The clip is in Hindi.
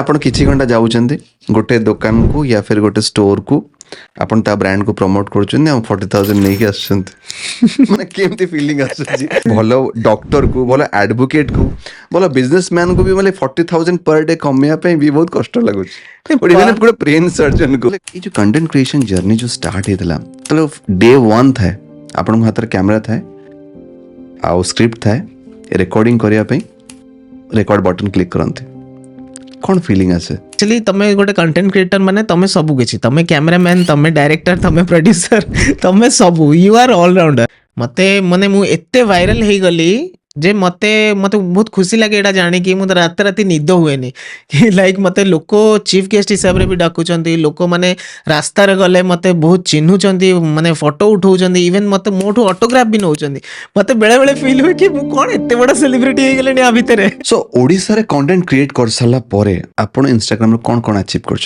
ଆପଣ କିଛି ଘଣ୍ଟା ଯାଉଛନ୍ତି ଗୋଟେ ଦୋକାନକୁ या फिर ଗୋଟେ ଷ୍ଟୋରକୁ, ଆପଣ ତା ବ୍ରାଣ୍ଡକୁ ପ୍ରମୋଟ କରୁଛନ୍ତି ଆଉ 40,000 ନେଇକି ଆସୁଛନ୍ତି, ମାନେ କେମିତି ଫିଲିଂ ଆସୁଛି? ଭଲ ଡକ୍ଟରକୁ, ଭଲ ଆଡଭୋକେଟକୁ, ଭଲ ବିଜନେସମ୍ୟାନକୁ ବି ମାନେ 40,000 पर डे कमेଇବା ପାଇଁ ବି ବହୁତ କଷ୍ଟ ଲାଗୁଛି। ଗୋଟେ ବ୍ରେନ सर्जन को ये जो कंटेंट क्रिएशन जर्नी जो स्टार्ट ହେଇଥିଲା, मतलब डे 1 ଥାଏ ଆପଣଙ୍କ ହାତରେ କ୍ୟାମେରା ଥାଏ ଆଉ ସ୍କ୍ରିପ୍ଟ ଥାଏ, ରେକର୍डिंग କରିବା ପାଇଁ ରେକର୍ड बटन क्लिक करते, कौन फीलिंग आसे? एक्चुअली तमे गोटे कंटेंट क्रिएटर माने तमे सबु किछि, तमे कैमरामैन, तमे डायरेक्टर, तमे प्रोड्यूसर, तमे सबु, यू आर ऑलराउंडर। मते माने मु एते वायरल हे गली जे मते मते बहुत खुशी लगे एटा जाने कि मु रात राती निद हुएनी कि लाइक मते लोक चीफ गेस्ट हिसाब रे भी डाकुचंती, लोक माने रास्ता रे गले मते बहुत चिन्हुचंती, माने फोटो उठाउचंती, इवन मते मोठो ऑटोग्राफ भी नउचंती। मते बेले बेले फील हुए कि मु कोन एते बड़ा सेलिब्रिटी हे गेलेनी आ भितरे। सो ओडिसा रे कंटेंट क्रिएट कर साला परे आपण इंस्टाग्राम रे कोन कोन अचीव करछ?